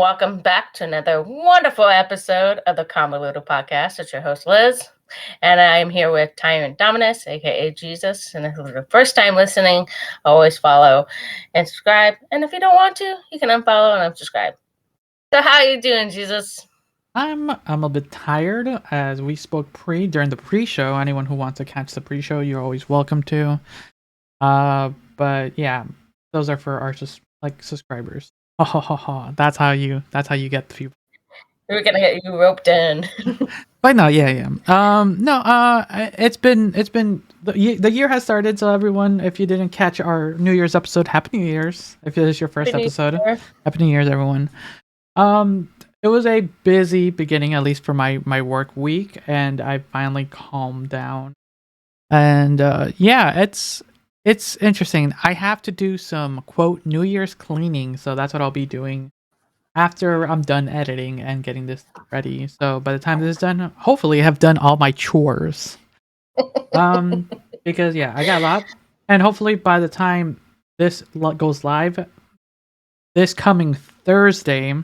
welcome back to another wonderful episode of the Convoluted podcast. It's your host, Liz, and I am here with Tyrant Dominus, aka Jesus. And if it's the first time listening, always follow and subscribe. And if you don't want to, you can unfollow and unsubscribe. So how are you doing, Jesus? I'm a bit tired, as we spoke during the pre-show. Anyone who wants to catch the pre-show, you're always welcome to. But yeah, those are for our subscribers. That's how you get the people. We're gonna get you roped in. But no, yeah. It's been the year has started. So everyone, if you didn't catch our New Year's episode, Happy New Year's! If this is your first episode, Happy New Year's, everyone. It was a busy beginning, at least for my work week, and I finally calmed down. And it's interesting. I have to do some quote New Year's cleaning, so that's what I'll be doing after I'm done editing and getting this ready. So by the time this is done, hopefully I have done all my chores. Because I got a lot, and hopefully by the time this goes live, this coming Thursday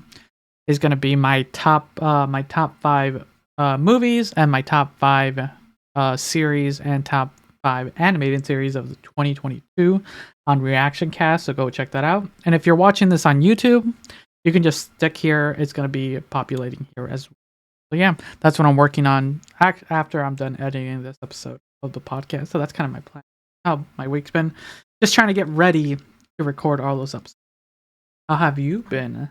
is going to be my top 5 movies and my top 5 series and top 5 animated series of 2022 on Reaction Cast. So go check that out. And if you're watching this on YouTube, you can just stick here. It's going to be populating here as well. So yeah, that's what I'm working on after I'm done editing this episode of the podcast. So that's kind of my plan. How my week's been. Just trying to get ready to record all those episodes. How have you been?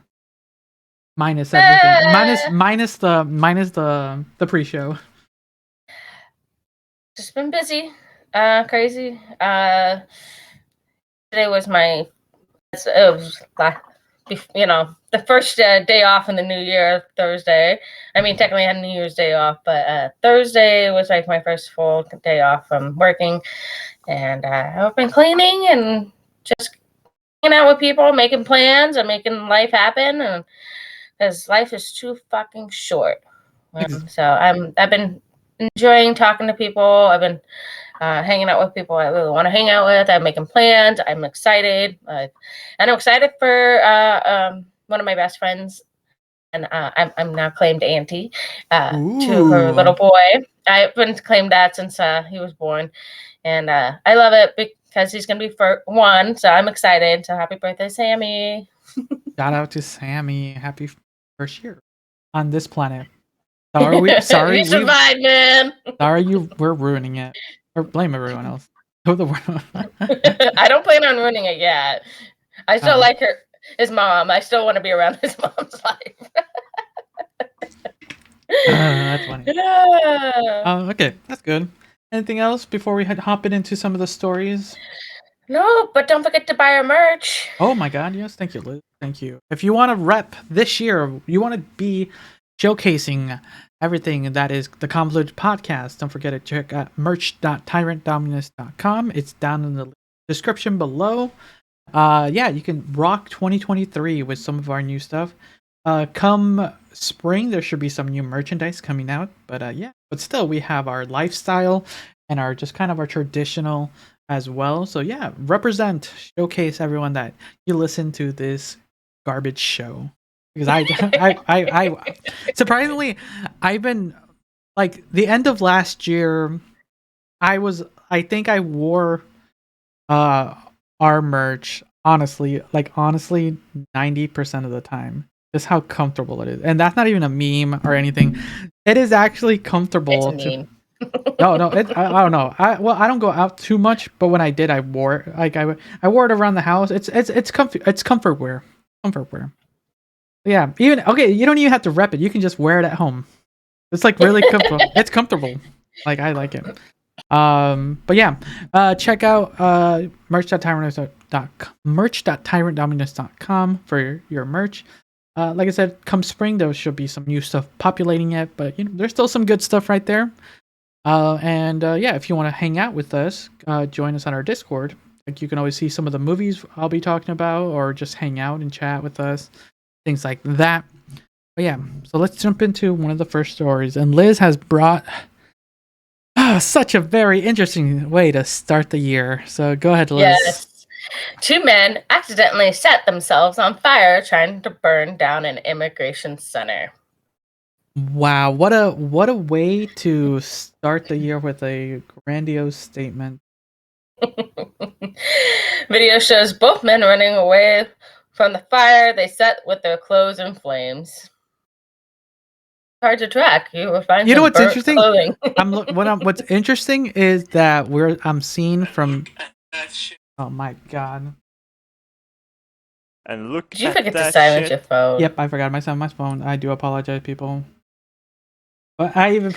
Minus everything. Minus the pre-show. Just been busy. Crazy. Today was the first day off in the new year, Thursday. I mean, technically I had New Year's Day off, but Thursday was like my first full day off from working. And I've been cleaning and just hanging out with people, making plans and making life happen. And because life is too fucking short. So I've been enjoying talking to people. I've been hanging out with people I really want to hang out with. I'm making plans. I'm excited. And I'm excited for one of my best friends. And I'm now claimed auntie to her little boy. I've been claimed that since he was born. And I love it because he's going to be one. So I'm excited. So happy birthday, Sammy. Shout out to Sammy. Happy first year on this planet. Sorry, you survived, man. Sorry, we're ruining it. Or blame everyone else. I don't plan on ruining it yet. I still like his mom. I still want to be around his mom's life. That's funny. Yeah. Okay, that's good. Anything else before we hop into some of the stories? No, but don't forget to buy our merch. Oh my god, yes. Thank you, Liz. Thank you. If you want to rep this year, you want to be showcasing everything that is the Convoluted podcast, don't forget to check out merch.tyrantdominus.com. It's down in the description below. You can rock 2023 with some of our new stuff. Come spring, there should be some new merchandise coming out. But still, we have our lifestyle and our just kind of our traditional as well. So yeah, represent, showcase everyone that you listen to this garbage show. Because I surprisingly, I've been like the end of last year, I think I wore our merch honestly 90% of the time. Just how comfortable it is. And that's not even a meme or anything. It is actually comfortable. It's a meme. No, I don't know. I don't go out too much, but when I did, I wore it. Like I wore it around the house. It's comfy. It's comfort wear. Yeah, you don't even have to rep it. You can just wear it at home. It's like really comfortable. It's comfortable. Like I like it. But yeah, check out merch.tyrantdominus.com for your merch. Like I said, come spring there should be some new stuff populating it, but there's still some good stuff right there. If you want to hang out with us, join us on our Discord. Like you can always see some of the movies I'll be talking about, or just hang out and chat with us. Things like that. But yeah, so let's jump into one of the first stories. And Liz has brought such a very interesting way to start the year. So go ahead, Liz. Yes. Two men accidentally set themselves on fire trying to burn down an immigration center. Wow, what a way to start the year with a grandiose statement. Video shows both men running away from the fire they set with their clothes in flames. Hard to track. You will find You know some what's burnt interesting? clothing. What's interesting is that I'm seeing from. Oh my god. And look Did you at forget to that silence shit. your phone? Yep, I forgot my phone. I do apologize, people. But I even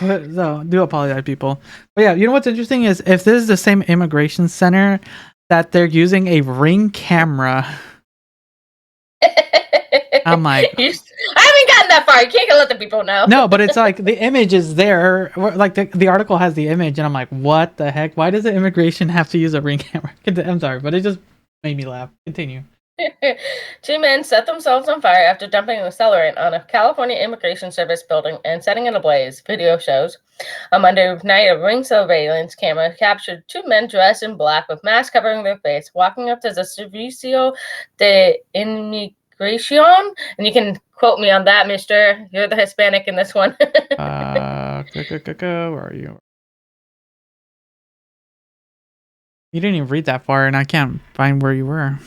do apologize, people. But yeah, you know what's interesting is if this is the same immigration center that they're using a Ring camera. I'm like, I haven't gotten that far. You can't let the people know. no, but it's like the image is there. Like the article has the image, and I'm like, what the heck? Why does the immigration have to use a Ring camera? I'm sorry, but it just made me laugh. Continue. Two men set themselves on fire after dumping an accelerant on a California Immigration Service building and setting it ablaze, video shows. On Monday night, a Ring surveillance camera captured two men dressed in black with masks covering their face, walking up to the Servicio de Inmigración. And you can quote me on that, mister. You're the Hispanic in this one. Where are you? You didn't even read that far, and I can't find where you were.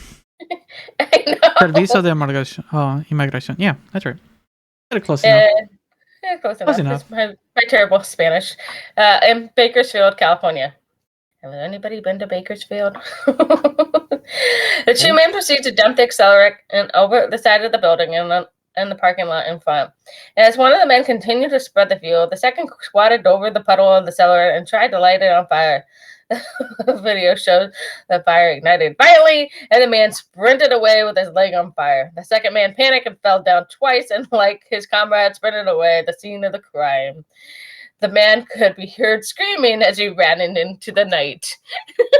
I know. Servicio de Inmigración. Yeah, that's right. Got it close enough. Close enough. It's my terrible Spanish. In Bakersfield, California. Has anybody been to Bakersfield? The two men proceed to dump the accelerant over the side of the building and the parking lot in front. As one of the men continued to spread the fuel, the second squatted over the puddle of the accelerant and tried to light it on fire. The video shows the fire ignited violently, and the man sprinted away with his leg on fire. The second man panicked and fell down twice, and like his comrade, sprinted away at the scene of the crime. The man could be heard screaming as he ran into the night.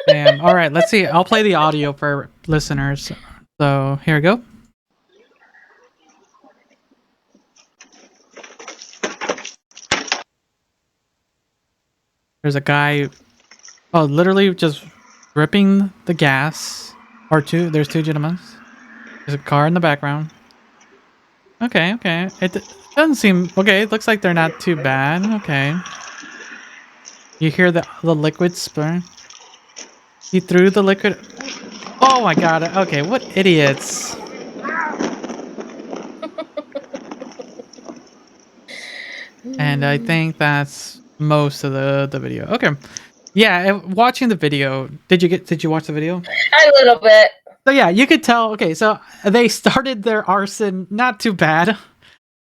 Damn. All right, let's see. I'll play the audio for listeners. So here we go. There's a guy, literally just ripping the gas. There's two gentlemen. There's a car in the background. Okay. It doesn't seem... Okay, it looks like they're not too bad. Okay. You hear the liquid spray? He threw the liquid... Oh my god. Okay, what idiots. And I think that's most of the video. Okay. Yeah, watching the video. Did you watch the video? A little bit. So yeah, you could tell. Okay, so they started their arson not too bad.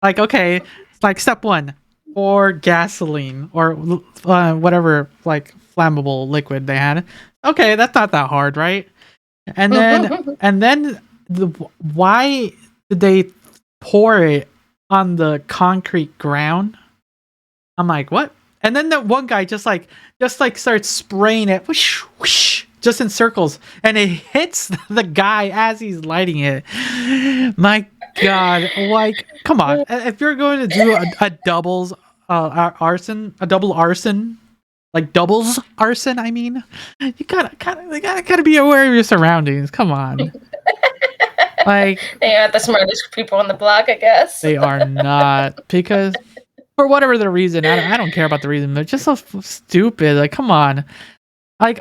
Like, okay, it's like step one, or gasoline or whatever like flammable liquid they had. Okay, that's not that hard, right? And then why did they pour it on the concrete ground? I'm like, what? And then the one guy just starts spraying it, whoosh, whoosh, just in circles, and it hits the guy as he's lighting it. My God, like, come on! If you're going to do a doubles arson, like doubles arson, I mean, you gotta be aware of your surroundings. Come on. Like, they aren't the smartest people on the block, I guess. They are not, because for whatever the reason, I don't care about the reason. They're just so stupid. Like, come on, like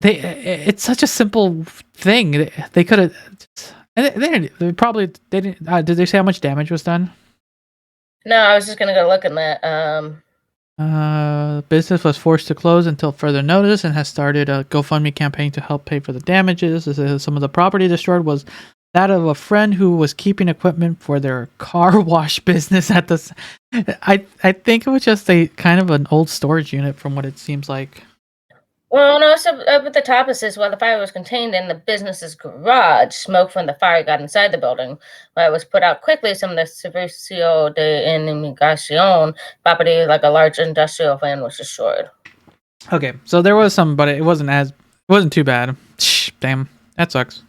it's such a simple thing. They could have. They probably didn't. Did they say how much damage was done? No, I was just gonna go look at that. Business was forced to close until further notice and has started a GoFundMe campaign to help pay for the damages. Some of the property destroyed was that of a friend who was keeping equipment for their car wash business at the... I think it was just a kind of an old storage unit from what it seems like. Well, no, so up at the top it says, while the fire was contained in the business's garage, smoke from the fire got inside the building. While it was put out quickly, some of the Servicio de Inmigración property, like a large industrial van, was destroyed. Okay, so there was some, but it wasn't too bad. Damn, that sucks.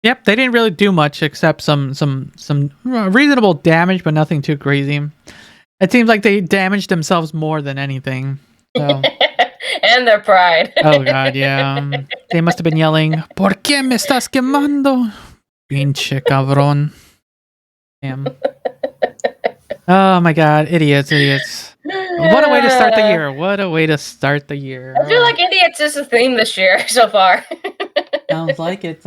Yep, they didn't really do much except some reasonable damage, but nothing too crazy. It seems like they damaged themselves more than anything. So. And their pride. Oh god, yeah. They must have been yelling, "¿Por qué me estás quemando? Pinche cabrón." Damn. Oh my god, idiots. What a way to start the year. What a way to start the year. I feel like idiots is the theme this year so far. Sounds like it.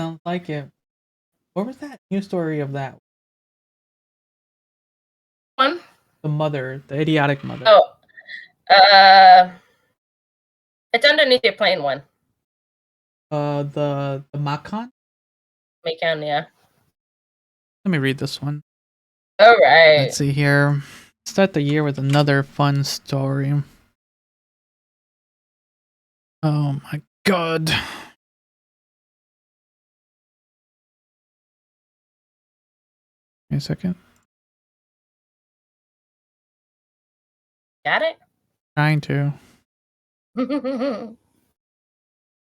What was that news story of that? One? The mother, the idiotic mother. Oh. It's underneath your plain one. The Macan? Macon, yeah. Let me read this one. All right. Let's see here. Start the year with another fun story. Oh my god. Give me a second. Got it? Trying to. I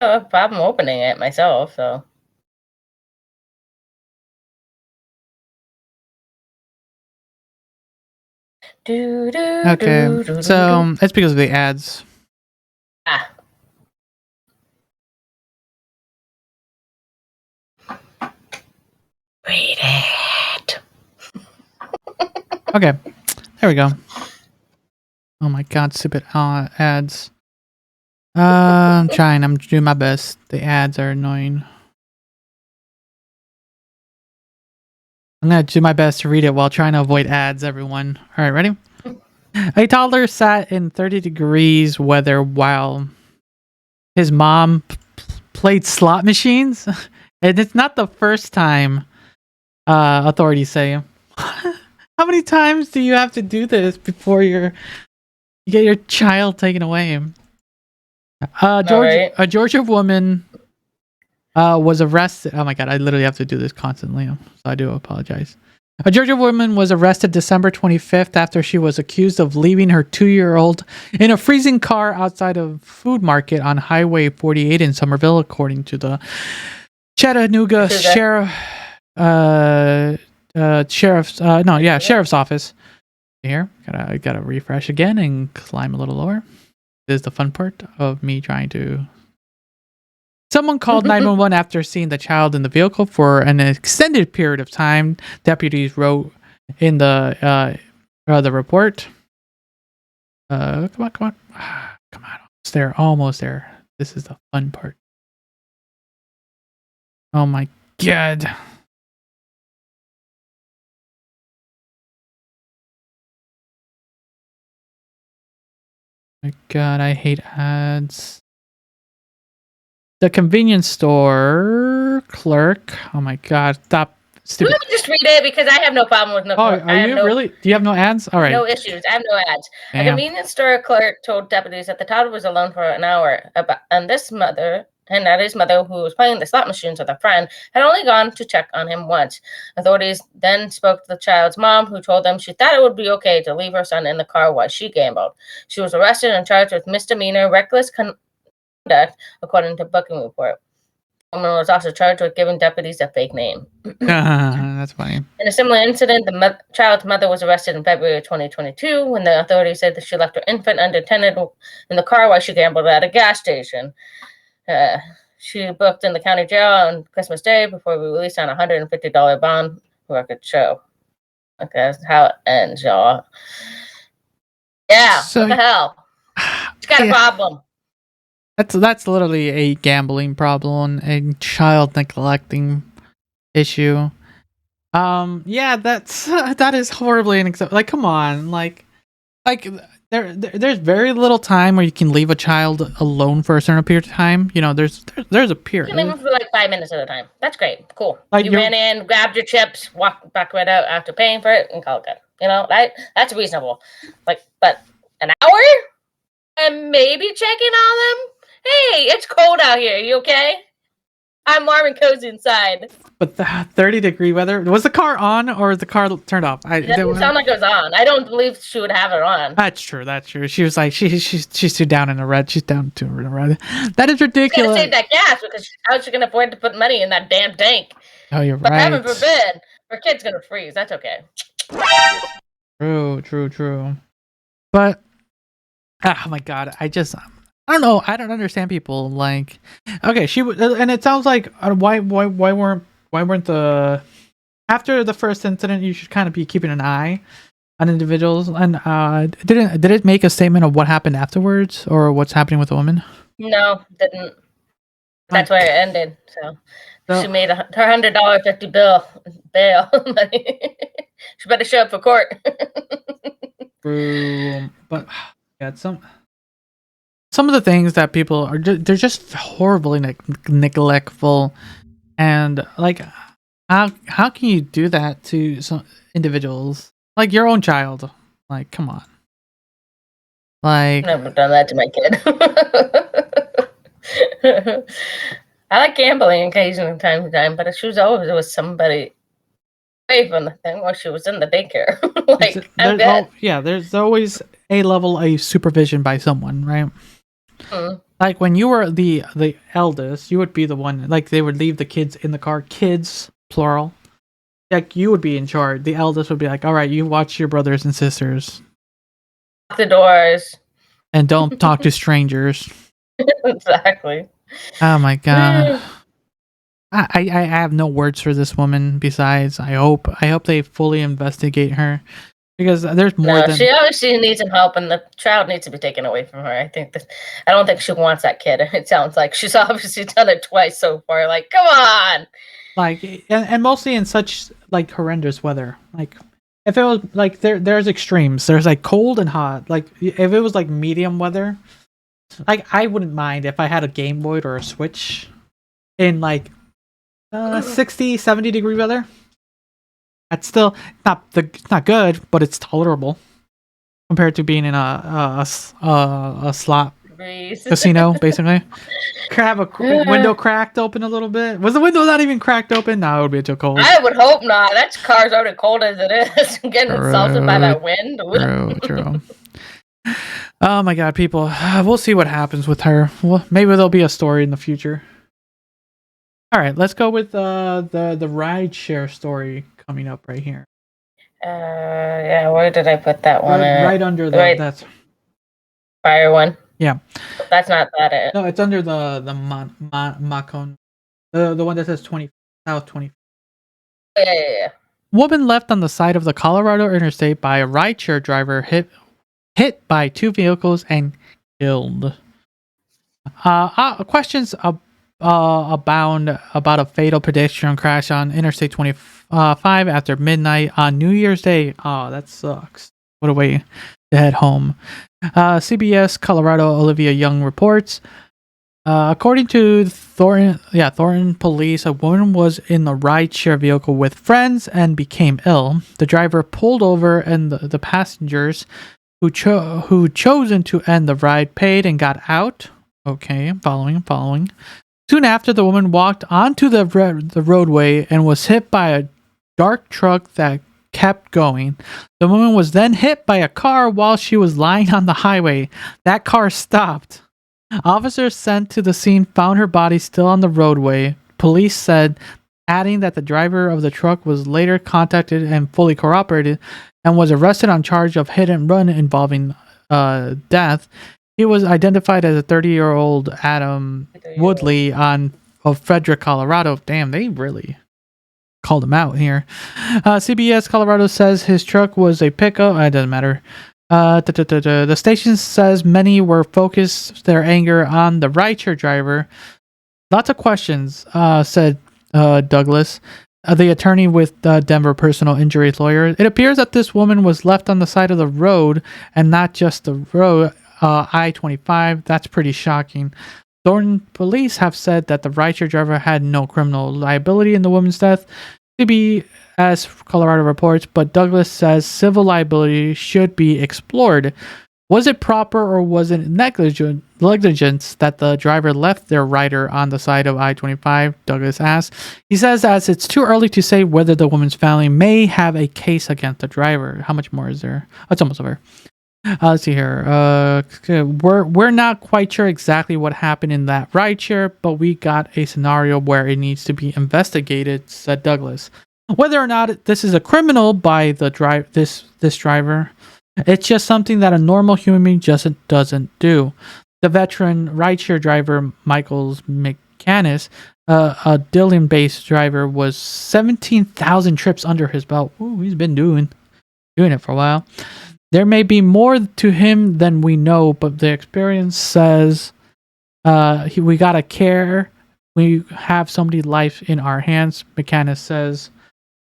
have a problem opening it myself, so. Okay, so it's because of the ads. Ah. Read it. Okay, there we go. Oh my god, stupid ads. I'm trying. I'm doing my best. The ads are annoying. I'm gonna do my best to read it while trying to avoid ads, everyone. Alright, ready? A toddler sat in 30 degrees weather while his mom played slot machines. And it's not the first time, authorities say. How many times do you have to do this before you get your child taken away? A Georgia woman was arrested. Oh my god, I literally have to do this constantly, so I do apologize. A Georgia woman was arrested December 25th after she was accused of leaving her 2-year-old in a freezing car outside a food market on Highway 48 in Somerville, according to the Chattanooga Sheriff's office. Here, gotta refresh again and climb a little lower. This is the fun part of me trying to. Someone called 911 after seeing the child in the vehicle for an extended period of time. Deputies wrote in the report. Come on. Almost there. This is the fun part. Oh my god. My god, I hate ads. The convenience store clerk. Oh my god, stop. Stupid. Let me just read it because I have no problem with no. Oh, are you really? Do you have no ads? All right. No issues. I have no ads. Damn. A convenience store clerk told deputies that the toddler was alone for an hour, and his mother, who was playing the slot machines with a friend, had only gone to check on him once. Authorities then spoke to the child's mom, who told them she thought it would be okay to leave her son in the car while she gambled. She was arrested and charged with misdemeanor reckless conduct, according to booking report. The woman was also charged with giving deputies a fake name. That's funny. In a similar incident, the child's mother was arrested in February of 2022 when the authorities said that she left her infant unattended in the car while she gambled at a gas station. She booked in the county jail on Christmas Day before we released on a $150 bond record show. Okay, that's how it ends, y'all. Yeah, So, what the hell? She's got a problem. That's literally a gambling problem, a child neglecting issue. Yeah, that is horribly unacceptable. Like, come on, like there's very little time where you can leave a child alone for a certain period of time. You know, there's a period. You can leave them for like 5 minutes at a time. That's great, cool. Like you ran in, grabbed your chips, walked back right out after paying for it, and called it good. You know, that's reasonable. Like, but an hour and maybe checking on them. Hey, it's cold out here. You okay? I'm warm and cozy inside. But the 30-degree weather, was the car on or was the car turned off? It doesn't sound like it was on. I don't believe she would have it on. That's true. She was like, she's too down in the red. She's down too in the red. That is ridiculous. She's gonna save that gas because how's she gonna afford to put money in that damn tank? Oh, you're but right. Heaven forbid, her kid's gonna freeze. That's okay. True. But, oh my god, I I don't know. I don't understand people like. Okay, and it sounds like why weren't the after the first incident you should kind of be keeping an eye on individuals and did it make a statement of what happened afterwards or what's happening with the woman? No, didn't. Like, That's where it ended. So so she made her $100 50 bill bail money. She better show up for court. but yeah, some of the things that people are they're just horribly neglectful, and like how can you do that to some individuals like your own child? Like, come on. Like, Never done that to my kid. I like gambling occasionally, time to time, but she was always with somebody away from the thing while she was in the daycare. Like, I'm good. there's always a level of supervision by someone, right? Mm. Like when you were the eldest, you would be the one. Like they would leave the kids in the car, kids plural. Like you would be in charge. The eldest would be like, "All right, you watch your brothers and sisters, Lock the doors. and don't talk to strangers." Exactly. Oh my god. I have no words for this woman besides I hope they fully investigate her because there's more No, than she obviously needs some help, and the child needs to be taken away from her. I don't think she wants that kid. It sounds like she's obviously done it twice so far. Like, come on. like and mostly in such like horrendous weather. Like if it was like there's extremes. There's like cold and hot. Like if it was like medium weather, like I wouldn't mind if I had a Game Boy or a Switch in like 60, 70 degree weather. That's still not good, but it's tolerable compared to being in a slot Breeze. casino, basically. Have a window cracked open a little bit. Was the window not even cracked open? No, it would be too cold. I would hope not. That car's already cold as it is. Getting insulted by that wind. True. Oh my god, people. We'll see what happens with her. Well, maybe there'll be a story in the future. All right, let's go with the rideshare story coming up right here. Yeah, where did I put that one? Right under that. That's fire one. Yeah. That's not that it. No, it's under the Macon. The one that says 20 South 20. Yeah. Woman left on the side of the Colorado interstate by a rideshare driver hit by two vehicles and killed. Questions abound about a fatal pedestrian crash on Interstate 25 after midnight on New Year's Day. Oh, that sucks. What a way to head home. CBS Colorado Olivia Young reports. According to Thornton police, a woman was in the rideshare vehicle with friends and became ill. The driver pulled over and the passengers who chosen to end the ride paid and got out. Okay, I'm following. Soon after, the woman walked onto the roadway and was hit by a dark truck that kept going. The woman was then hit by a car while she was lying on the highway. That car stopped. Officers sent to the scene found her body still on the roadway. Police said, adding that the driver of the truck was later contacted and fully cooperated and was arrested on charge of hit and run involving death. He was identified as a 30-year-old Adam Woodley of Frederick, Colorado. Damn, they really called him out here. CBS Colorado says his truck was a pickup. It doesn't matter. The station says many were focused their anger on the rideshare driver. Lots of questions, said Douglas, the attorney with Denver personal injury lawyer. It appears that this woman was left on the side of the road and not just the road. I-25. That's pretty shocking. Thornton police have said that the rideshare driver had no criminal liability in the woman's death, CBS Colorado reports, but Douglas says civil liability should be explored. Was it proper or was it negligence that the driver left their rider on the side of I-25? Douglas asked. He says as it's too early to say whether the woman's family may have a case against the driver. How much more is there? Oh, it's almost over. Let's see here. We're not quite sure exactly what happened in that rideshare, but we got a scenario where it needs to be investigated, said Douglas. Whether or not this is a criminal by the this driver, it's just something that a normal human being just doesn't do. the veteran rideshare driver Michael's McCannis, a Dillon-based driver, was 17,000 trips under his belt. Ooh, he's been doing it for a while. There may be more to him than we know, but the experience says we gotta care. We have somebody's life in our hands, McCannis says.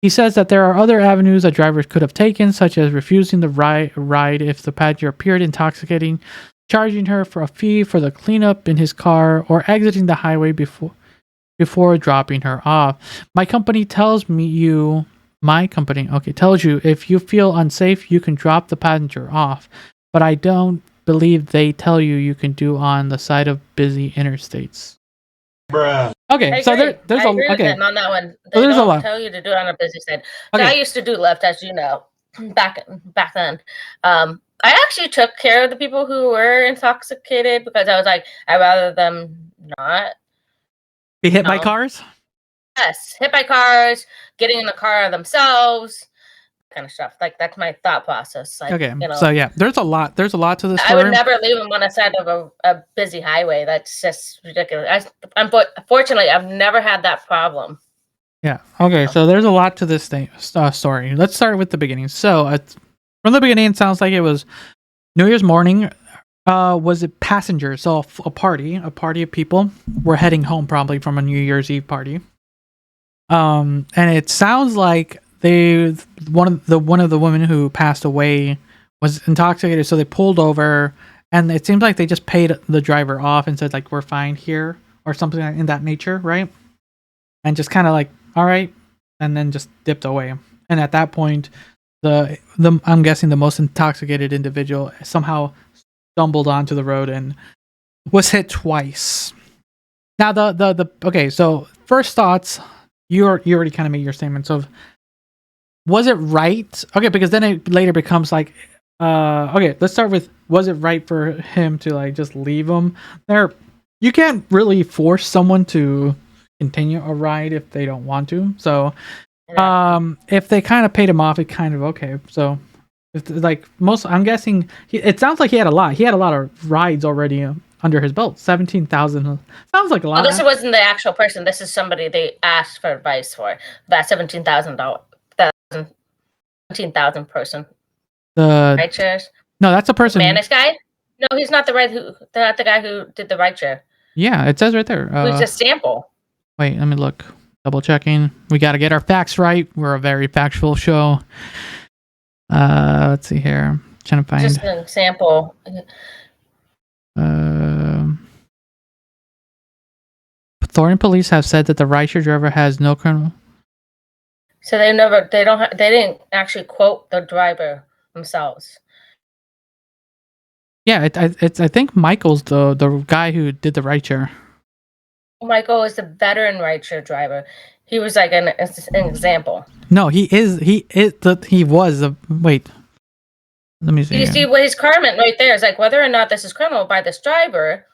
He says that there are other avenues that drivers could have taken, such as refusing the ride if the passenger appeared intoxicating, charging her for a fee for the cleanup in his car, or exiting the highway before dropping her off. My company tells you if you feel unsafe, you can drop the passenger off, but I don't believe they tell you can do on the side of busy interstates. Bruh. Okay, so there's I agree with them on that one. They there's a don't lot. tell you to do it on a busy side. Okay. I used to do Lyft, as you know, back then. I actually took care of the people who were intoxicated because I was like, I'd rather them not be hit by cars. Yes, hit by cars, getting in the car themselves, kind of stuff. Like, that's my thought process. Like, Okay, so yeah, there's a lot to this story. I would never leave them on the side of a busy highway. That's just ridiculous. Unfortunately, I've never had that problem. Yeah. Okay. So there's a lot to this story. Let's start with the beginning. So from the beginning, it sounds like it was New Year's morning. Was it passengers? So a party of people were heading home probably from a New Year's Eve party. And it sounds like one of the women who passed away was intoxicated, so they pulled over, and it seems like they just paid the driver off and said like, we're fine here, or something in that nature, right? And just kind of like, all right, and then just dipped away. And at that point, the I'm guessing the most intoxicated individual somehow stumbled onto the road and was hit twice. Now okay, so first thoughts, you already kind of made your statements of, was it right? Okay, because then it later becomes like, okay, let's start with, was it right for him to like just leave him there? You can't really force someone to continue a ride if they don't want to. So, if they kind of paid him off, it kind of okay. So, if like I'm guessing it sounds like he had a lot. He had a lot of rides already under his belt. 17,000 sounds like a lot. Well, this wasn't the actual person. This is somebody they asked for advice for. That $17,000. 17,000 person. The ride shares. No, that's a person. Spanish guy? No, he's not not the guy who did the ride share. Yeah, it says right there. Who's a sample? Wait, let me look. Double checking. We got to get our facts right. We're a very factual show. Let's see here. Trying to find just an example. Thornton police have said that the rideshare driver has no criminal. So they didn't actually quote the driver themselves. Yeah, I think Michael's the guy who did the rideshare. Michael is the veteran rideshare driver. He was like an example. No, he was a wait. Let me see. You see what his comment right there is like, whether or not this is criminal by this driver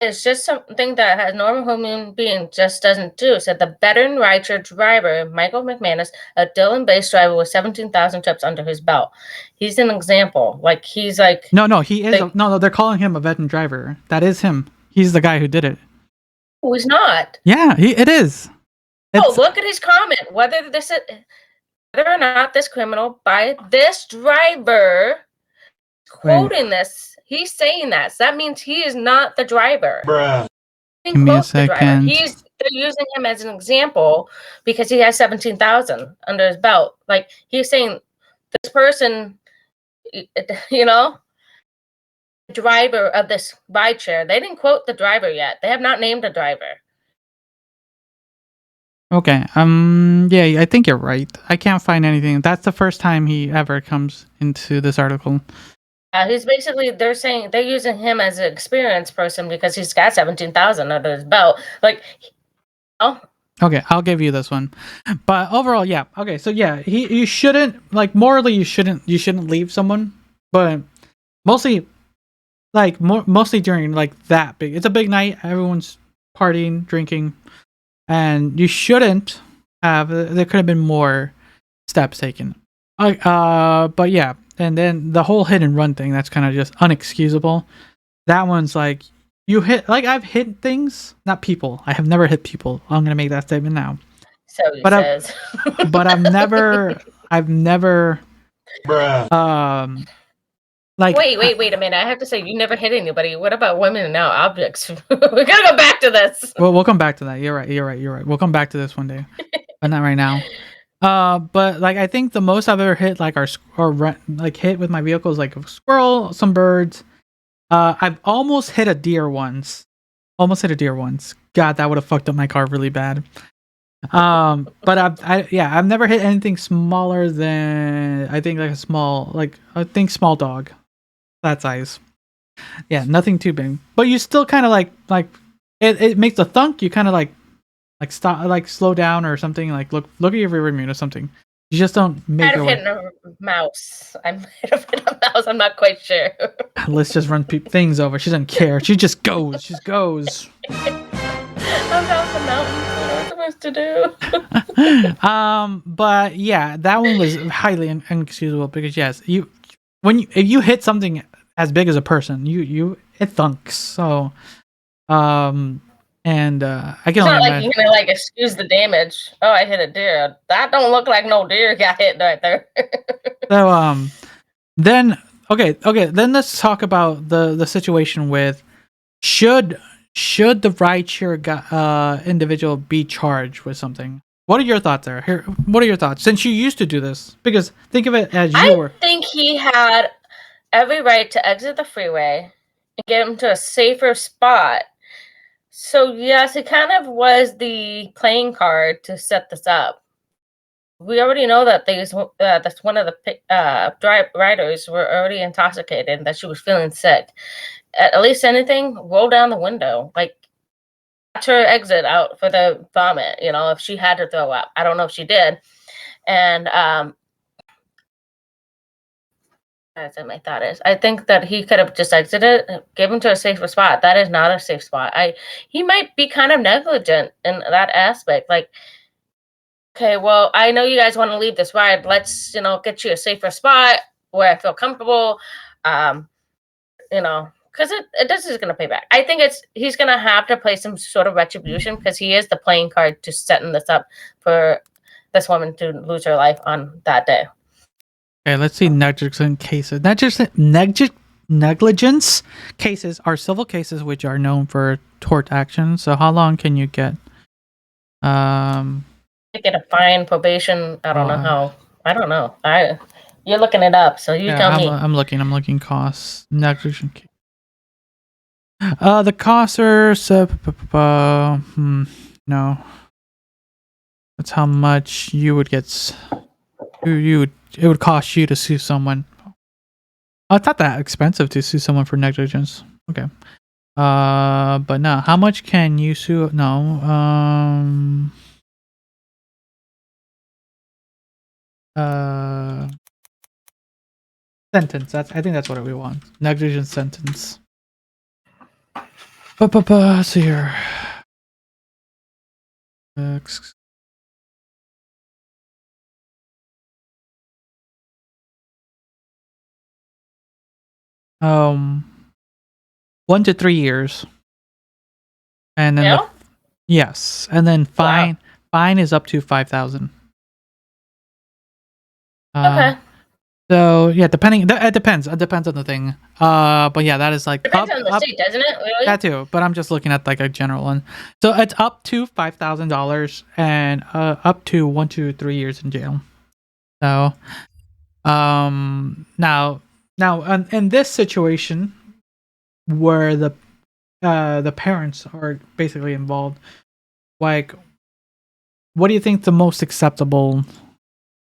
is just something that a normal human being just doesn't do. Said the veteran rideshare driver, Michael McManus, a Dillon-based driver with 17,000 trips under his belt. He's an example. Like, he's like... No, he is... No, they're calling him a veteran driver. That is him. He's the guy who did it. Oh, he's not. Yeah, it is. Look at his comment. Whether or not this criminal by this driver quoting this, he's saying that. So that means he is not the driver. Bruh. Give me a second. They're using him as an example because he has 17,000 under his belt. Like, he's saying this person, driver of this rideshare. They didn't quote the driver yet. They have not named a driver. Okay. Yeah, I think you're right. I can't find anything. That's the first time he ever comes into this article. He's basically, they're using him as an experienced person because he's got 17,000 under his belt. Like, Okay, I'll give you this one. But overall, yeah. Okay, so yeah, you shouldn't, like, morally you shouldn't leave someone, but mostly during like that big. It's a big night. Everyone's partying, drinking. And you shouldn't have. There could have been more steps taken. But yeah, and then the whole hit and run thing, that's kind of just unexcusable. that one's like you hit. Like I've hit things, not people. I have never hit people. I'm gonna make that statement now. So he But says. I've never Bruh. like Wait a minute. I have to say, you never hit anybody. What about women and now objects? We gotta go back to this. Well, we'll come back to that. You're right. We'll come back to this one day, but not right now. But like I think the most I've ever hit like like hit with my vehicle is like a squirrel, some birds. I've almost hit a deer once. God, that would have fucked up my car really bad. But I've never hit anything smaller than I think like small dog, that size. Yeah, nothing too big. But you still kind of like it makes a thunk. You kind of like stop, like slow down or something. Like look at your rear mirror or something. You just don't make your I've hit a mouse. I might have hit a mouse. I'm not quite sure. Let's just run things over. She doesn't care. She just goes. She just goes. I'm down the mountain. What am I supposed to do? But yeah, that one was highly inexcusable because yes, if you hit something as big as a person, it thunks. So, and I can It's only not like imagine. you're gonna like excuse the damage. Oh, I hit a deer. That don't look like no deer got hit right there. So then okay, then let's talk about the situation with should the rideshare individual be charged with something? What are your thoughts there? Here, what are your thoughts? Since you used to do this, because think of it as you were. I think he had every right to exit the freeway and get him to a safer spot. So yes, it kind of was the playing card to set this up. We already know that that's one of the riders were already intoxicated and that she was feeling sick. At least anything, roll down the window. Like, watch her exit out for the vomit, if she had to throw up. I don't know if she did. And that's what my thought is. I think that he could have just exited, given to a safer spot. That is not a safe spot. He might be kind of negligent in that aspect. Like, okay, well, I know you guys want to leave this ride. Let's, get you a safer spot where I feel comfortable. Because this is going to pay back. I think he's going to have to play some sort of retribution because he is the playing card to setting this up for this woman to lose her life on that day. Okay, let's see negligence cases. Negligence cases are civil cases which are known for tort action. So how long can you get? You get a fine, probation. I don't know how. I don't know. You're looking it up, so tell me. I'm looking costs. Negligence case. The costs are no. That's how much you would get. It would cost you to sue someone. Oh, it's not that expensive to sue someone for negligence. Okay. But no, how much can you sue? No. Sentence. I think that's what we want. Negligence sentence. See here. Next. 1 to 3 years. And then yes, and then fine is up to 5,000. Okay. So yeah, it depends on the thing. But yeah, that is like depends on the state, doesn't it? Really? That too. But I'm just looking at like a general one. So it's up to $5,000 and up to 1 to 3 years in jail. So now in this situation where the parents are basically involved, like, what do you think the most acceptable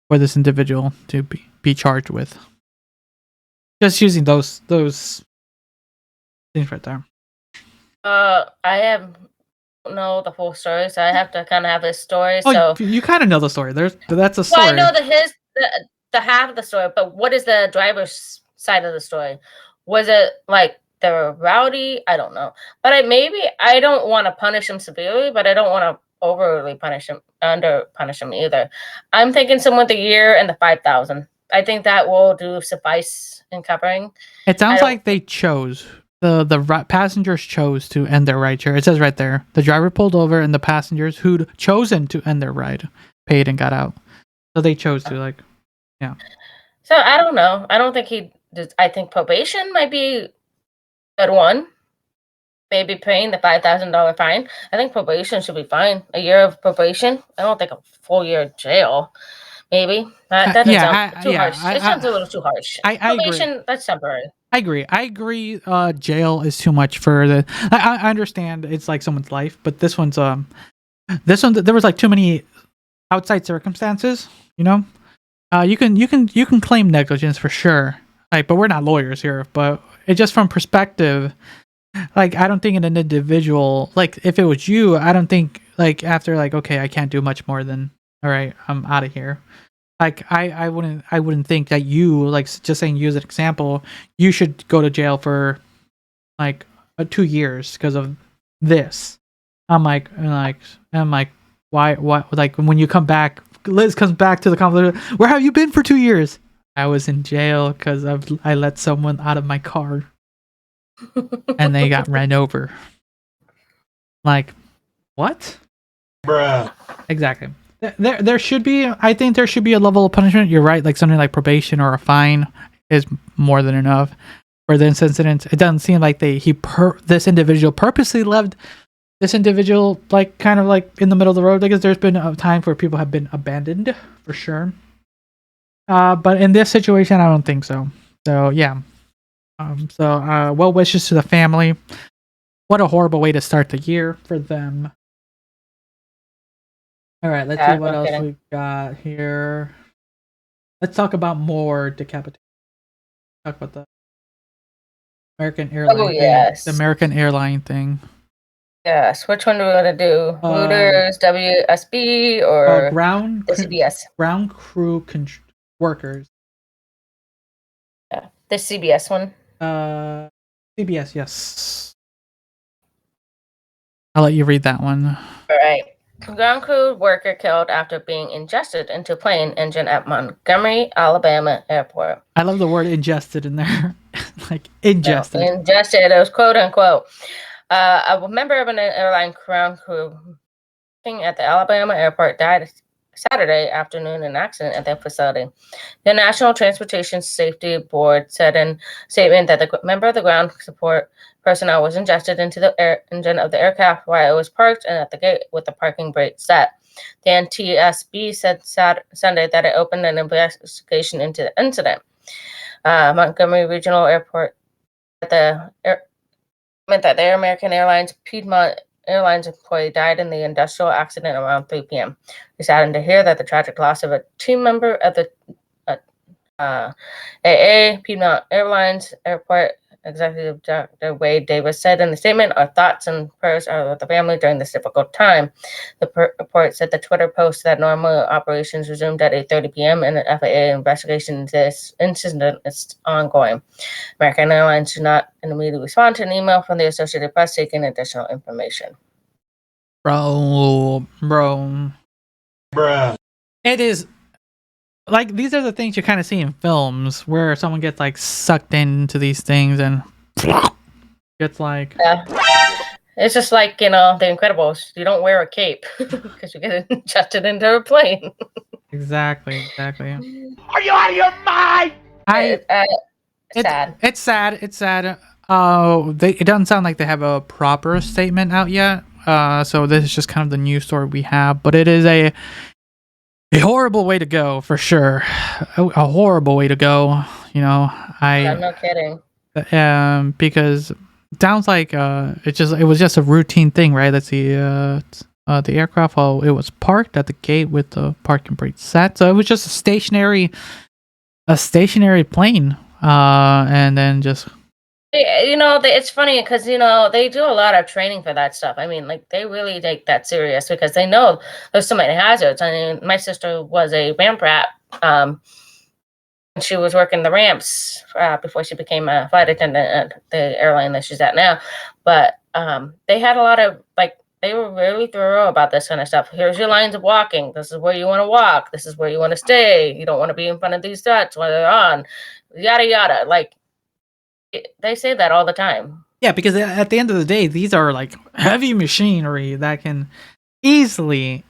for this individual to be charged with? Just using those things right there. I know the whole story, so I have to kind of have his story. Oh, so you kind of know the story. That's a story. Well, I know the half of the story, but what is the driver's side of the story? Was it like they were rowdy? I don't know, but I don't want to punish him severely, but I don't want to overly punish him either. I'm thinking someone the year and the 5,000. I think that will suffice in covering. It sounds like they chose passengers chose to end their rideshare. It says right there, the driver pulled over, and the passengers who'd chosen to end their ride paid and got out. So they chose to, like, yeah. So I don't know. I don't think he does. I think probation might be a good one. Maybe paying the $5,000 fine. I think probation should be fine. A year of probation. I don't think a full year of jail. Maybe that doesn't sound too harsh. It sounds a little too harsh. I Probation, agree. that's temporary. I agree. Jail is too much for the. I understand it's like someone's life, but this one there was like too many outside circumstances. You know, you can claim negligence for sure. Like, but we're not lawyers here. But it just from perspective. Like, I don't think an individual, like, if it was you, I don't think, like, after, like, okay, I can't do much more than, all right, I'm out of here. Like, I wouldn't think that you, like, just saying you as an example, you should go to jail for, like, 2 years because of this. I'm like, why, like, when you come back, Liz comes back to the Convoluted, where have you been for 2 years? I was in jail because I let someone out of my car. And they got ran over. Like, what? Bruh. Exactly. There should be. I think there should be a level of punishment. You're right. Like something like probation or a fine is more than enough for this incident. It doesn't seem like this individual purposely left this individual like kind of like in the middle of the road. Because there's been a time where people have been abandoned for sure. But in this situation, I don't think so. So yeah. Well wishes to the family. What a horrible way to start the year for them. All right, let's see what else we got here. Let's talk about more decapitation. Talk about the American airline thing. Yes. The American airline thing. Yes. Which one do we want to do? Routers, WSB, or ground the CBS? Ground crew workers. Yeah, the CBS one. CBS, yes. I'll let you read that one. All right. Ground crew worker killed after being ingested into plane engine at Montgomery, Alabama airport. I love the word ingested in there. Like, ingested. No, ingested. It was quote unquote. A member of an airline ground crew working at the Alabama airport died Saturday afternoon in an accident at the facility. The National Transportation Safety Board said in a statement that the member of the ground support personnel was ingested into the engine of the aircraft while it was parked and at the gate with the parking brake set. The NTSB said Sunday that it opened an investigation into the incident. Montgomery Regional Airport meant that the American Airlines Piedmont Airlines employee died in the industrial accident around 3 p.m. We saddened to hear that the tragic loss of a team member of the AA Piedmont Airlines Airport Executive Dr. Wade Davis said in the statement, "Our thoughts and prayers are with the family during this difficult time." The report said the Twitter post that normal operations resumed at 8:30 p.m. and an FAA investigation into this incident is ongoing. American Airlines did not immediately respond to an email from the Associated Press seeking additional information. Bro. Bruh. It is like these are the things you kind of see in films where someone gets like sucked into these things and gets like. Yeah. It's just like, The Incredibles. You don't wear a cape because you get ingested into a plane. Exactly. Are you out of your mind? Sad. It's sad. It doesn't sound like they have a proper statement out yet. So this is just kind of the news story we have, but it is a horrible way to go for sure. A horrible way to go. I'm not kidding. Because it sounds like it was just a routine thing, right? Let's see, the aircraft, it was parked at the gate with the parking brake set, so it was just a stationary plane, and then just. It's funny because they do a lot of training for that stuff. I mean, like they really take that serious because they know there's so many hazards. I mean, my sister was a ramp rat. She was working the ramps before she became a flight attendant at the airline that she's at now. But they had a lot of they were really thorough about this kind of stuff. Here's your lines of walking. This is where you want to walk. This is where you want to stay. You don't want to be in front of these dots while they're on. Yada yada. Like. They say that all the time. Yeah, because at the end of the day, these are like heavy machinery that can easily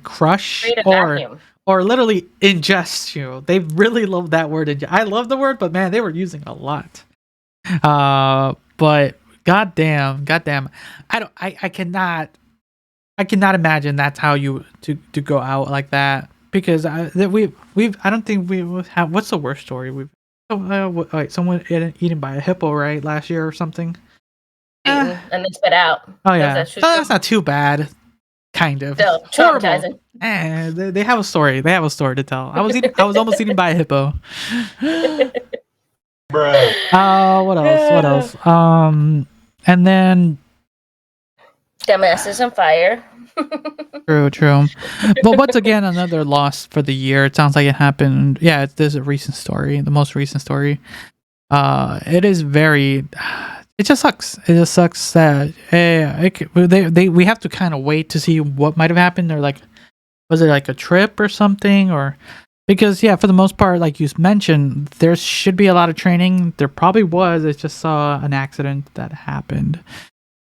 crush Create a vacuum. or literally ingest you. They really love that word. I love the word, but man, they were using a lot. But goddamn, I cannot imagine that's how you to go out like that, because I don't think we have. What's the worst story we've? Wait, someone eaten by a hippo, right? Last year or something. And then spit out. Oh yeah, that's not too bad. Kind of. Still Horrible. traumatizing. They have a story. They have a story to tell. I was almost eaten by a hippo. Bruh. What else? And then Dumbasses on fire. true. But once again, another loss for the year. It sounds like it happened. Yeah, there's a recent story, the most recent story. It is very. It just sucks. It just sucks that we have to kind of wait to see what might have happened. Or like, was it like a trip or something? Or because yeah, for the most part, like you mentioned, there should be a lot of training. There probably was. I just saw an accident that happened,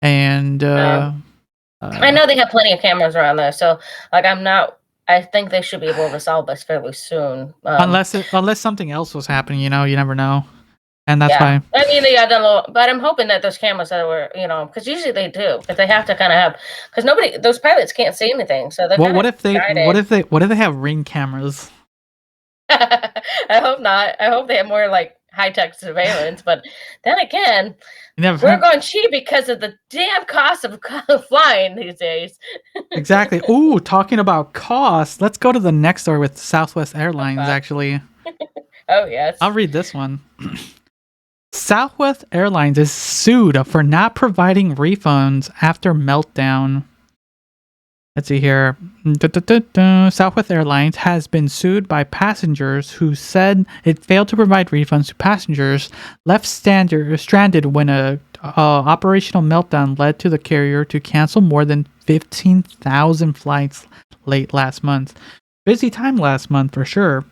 and I know they have plenty of cameras around there, so like I think they should be able to solve this fairly soon. Unless something else was happening, you never know, and that's why. I mean, they got a little, but I'm hoping that those cameras that were, because usually they do, but they have to kind of have, because those pilots can't see anything, so they're what if they have Ring cameras? I hope not. I hope they have more like high-tech surveillance, but then again, we're going cheap because of the damn cost of flying these days. Exactly. Ooh, talking about cost, let's go to the next story with Southwest Airlines, actually. Oh, yes. I'll read this one. Southwest Airlines is sued for not providing refunds after meltdown. Let's see here. Southwest Airlines has been sued by passengers who said it failed to provide refunds to passengers left stranded when a operational meltdown led to the carrier to cancel more than 15,000 flights late last month. Busy time last month for sure.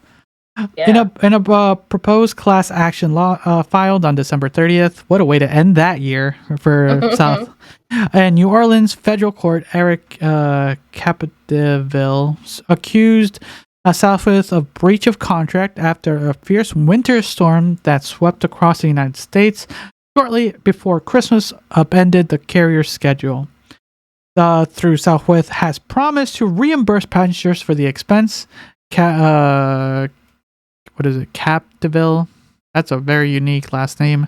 Yeah. In a proposed class action law filed on December 30th. What a way to end that year for South. And New Orleans federal court, Eric Capdeville accused Southwest of breach of contract after a fierce winter storm that swept across the United States shortly before Christmas upended the carrier's schedule. Through Southwest has promised to reimburse passengers for the expense. What is it? Capdeville. That's a very unique last name.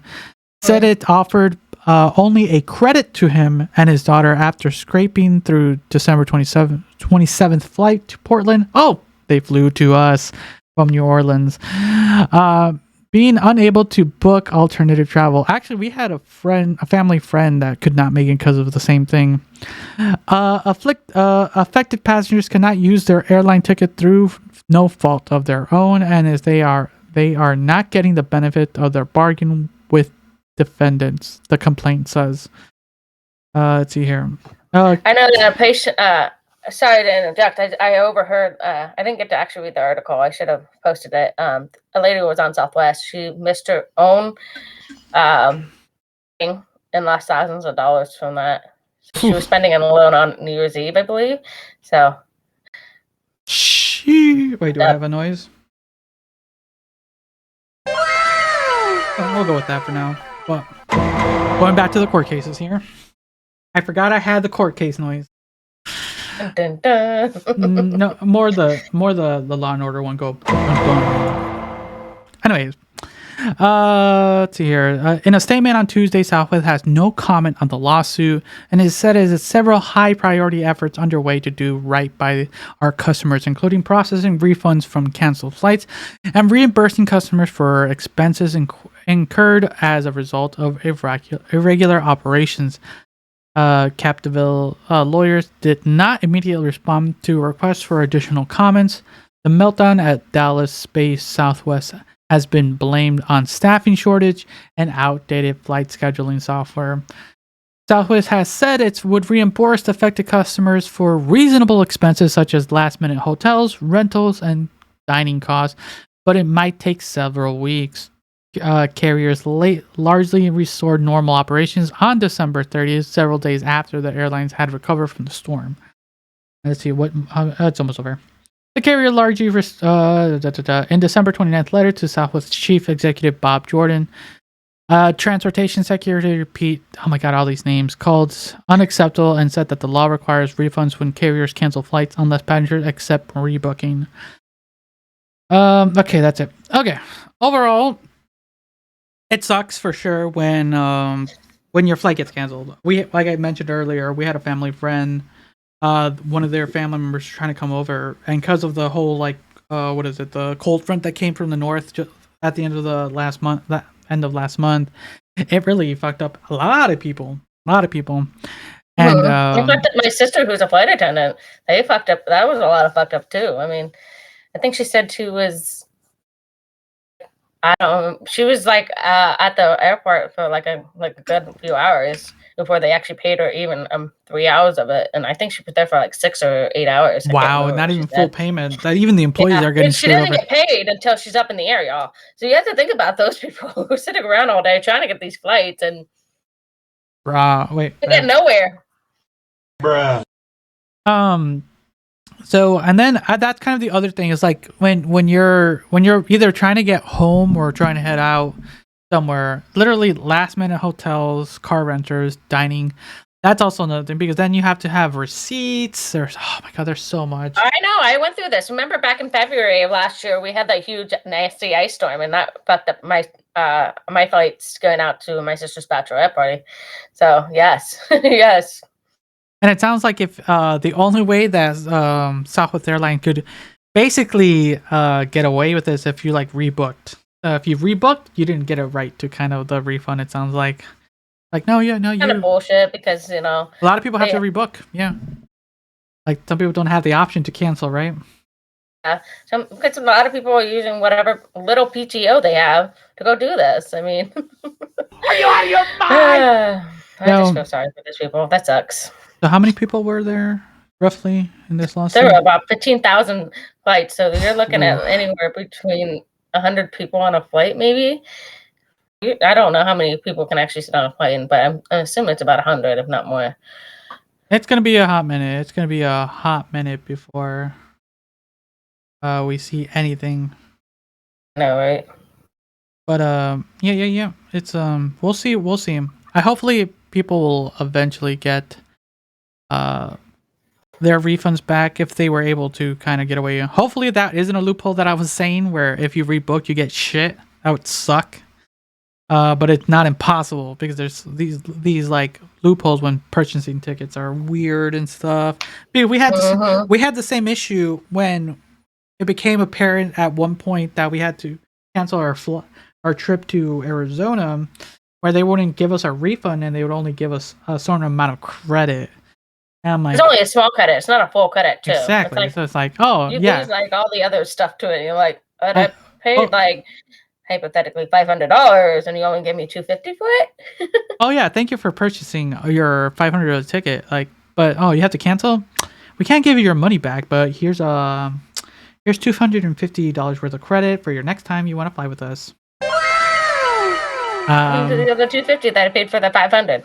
Said it offered only a credit to him and his daughter after scraping through December 27th flight to Portland. Oh, they flew to us from New Orleans. Being unable to book alternative travel. Actually, we had a family friend that could not make it because of the same thing. Affected passengers cannot use their airline ticket through no fault of their own, and as they are not getting the benefit of their bargain with defendants, the complaint says. Let's see here. I know that a patient. Sorry to interject. I overheard. I didn't get to actually read the article. I should have posted it. A lady was on Southwest. She missed her own and lost thousands of dollars from that. She was spending it alone on New Year's Eve, I believe. So. Wait, do I have a noise? We'll go with that for now. Well, going back to the court cases here. I forgot I had the court case noise. Dun, dun. No, more the Law and Order one go. Anyways, let's see here. In a statement on Tuesday, Southwest has no comment on the lawsuit and has said it has several high priority efforts underway to do right by our customers, including processing refunds from canceled flights and reimbursing customers for expenses incurred as a result of irregular operations. Capdeville lawyers did not immediately respond to requests for additional comments. The meltdown at Dallas-based Southwest has been blamed on staffing shortage and outdated flight scheduling software. Southwest has said it would reimburse affected customers for reasonable expenses such as last-minute hotels, rentals, and dining costs, but it might take several weeks. carriers largely restored normal operations on December 30th, several days after the airlines had recovered from the storm. Let's see what it's almost over. The carrier largely in December 29th letter to Southwest Chief Executive Bob Jordan, Transportation Secretary Pete, oh my god, all these names, called unacceptable and said that the law requires refunds when carriers cancel flights unless passengers accept rebooking. Okay, that's it. Okay, overall, it sucks for sure when your flight gets canceled. We, like I mentioned earlier, we had a family friend, one of their family members trying to come over, and because of the whole the cold front that came from the north just at the end of the last month, it really fucked up a lot of people. And in fact, my sister, who's a flight attendant, they fucked up. That was a lot of fucked up too. I mean, I think she said she was, she was like at the airport for like a good few hours before they actually paid her even 3 hours of it, and I think she was there for like 6 or 8 hours. Wow, not even full payment. That even the employees are getting screwed over. She doesn't get paid until she's up in the air, y'all. So you have to think about those people who are sitting around all day trying to get these flights and get nowhere. Bruh. So, and then that's kind of the other thing is like when you're either trying to get home or trying to head out somewhere, literally last minute hotels, car renters, dining. That's also another thing because then you have to have receipts. There's so much. I know. I went through this. Remember back in February of last year, we had that huge nasty ice storm, and that fucked up my flights going out to my sister's bachelorette party. So yes, yes. And it sounds like if the only way that Southwest Airlines could basically get away with this if you like rebooked. If you rebooked, you didn't get it right to kind of the refund. It sounds like no, kind of bullshit because a lot of people have to rebook. Yeah, like some people don't have the option to cancel, right? Yeah, because a lot of people are using whatever little PTO they have to go do this. I mean, are you out of your mind? I just feel sorry for these people. That sucks. So how many people were there roughly in this lawsuit? There were about 15,000 flights. So you're looking at anywhere between 100 people on a flight, maybe. I don't know how many people can actually sit on a plane, but I'm assuming it's about 100, if not more. It's going to be a hot minute. It's going to be a hot minute before we see anything. I know, right? But yeah. It's we'll see. Hopefully people will eventually get their refunds back if they were able to kind of get away. Hopefully that isn't a loophole that I was saying where if you rebook you get shit. That would suck. But it's not impossible because there's these like loopholes when purchasing tickets are weird and stuff. We had the same issue when it became apparent at one point that we had to cancel our trip to Arizona, where they wouldn't give us a refund and they would only give us a certain amount of credit. And I'm like, it's only a small credit. It's not a full credit, too. Exactly. It's so it's like, oh, you yeah. lose like all the other stuff to it. You're like, I paid like hypothetically $500, and you only gave me $250 for it. Oh yeah, thank you for purchasing your $500 ticket. Like, but you have to cancel. We can't give you your money back, but here's $250 worth of credit for your next time you want to fly with us. The $250 that I paid for the $500.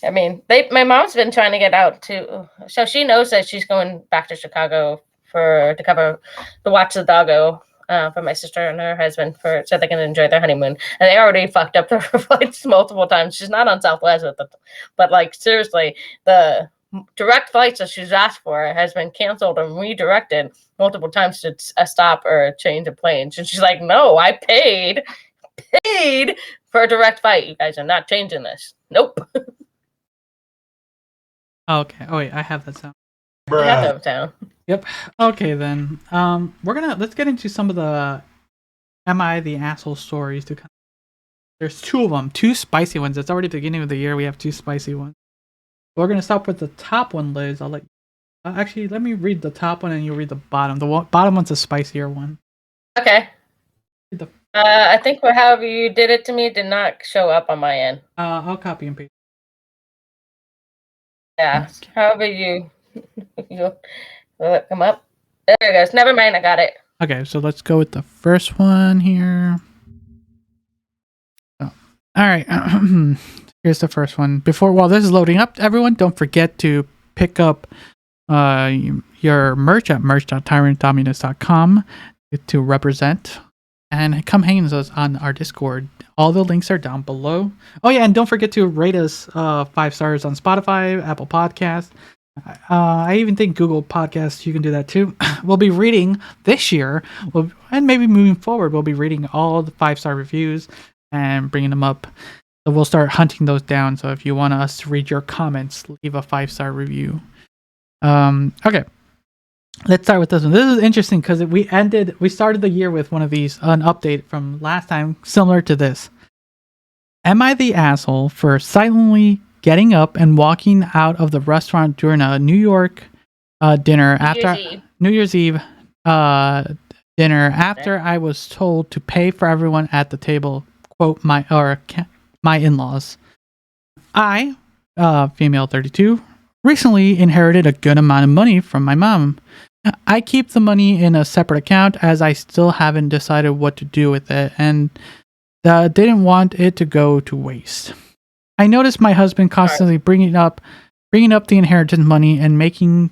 I mean, my mom's been trying to get out too, so she knows that she's going back to Chicago to cover the Watch the Doggo for my sister and her husband so they can enjoy their honeymoon. And they already fucked up their flights multiple times. She's not on Southwest with it, but like seriously, the direct flights that she's asked for has been canceled and redirected multiple times to a stop or a change of planes. And she's like, "No, I paid for a direct flight. You guys are not changing this. Nope." Okay. Oh wait, I have that sound. You have that sound. Yep. Okay then. Let's get into some of the "Am I the Asshole" stories. There's two of them, two spicy ones. It's already the beginning of the year. We have two spicy ones. We're gonna start with the top one, Liz. I'll let. Actually, let me read the top one and you read the bottom. The bottom one's a spicier one. Okay. I think however you did it to me did not show up on my end. I'll copy and paste. Yeah. Okay. However you will it come up? There it goes. Never mind. I got it. Okay, so let's go with the first one here. All right. Here's the first one. While this is loading up, everyone, don't forget to pick up your merch at merch.tyrantdominus.com to represent and come hang with us on our Discord. All the links are down below. Oh yeah, and don't forget to rate us 5 stars on Spotify, Apple Podcasts. I even think Google Podcasts, you can do that too. We'll be reading this year, and maybe moving forward, we'll be reading all the 5-star reviews and bringing them up. So we'll start hunting those down. So if you want us to read your comments, leave a 5-star review. Okay. Let's start with this one. This is interesting because we started the year with one of these, an update from last time, similar to this. Am I the asshole for silently getting up and walking out of the restaurant during a New York dinner New Year's Eve dinner after I was told to pay for everyone at the table? Quote my in-laws. I, female 32, recently inherited a good amount of money from my mom. I keep the money in a separate account as I still haven't decided what to do with it and didn't want it to go to waste. I noticed my husband constantly bringing up the inheritance money and making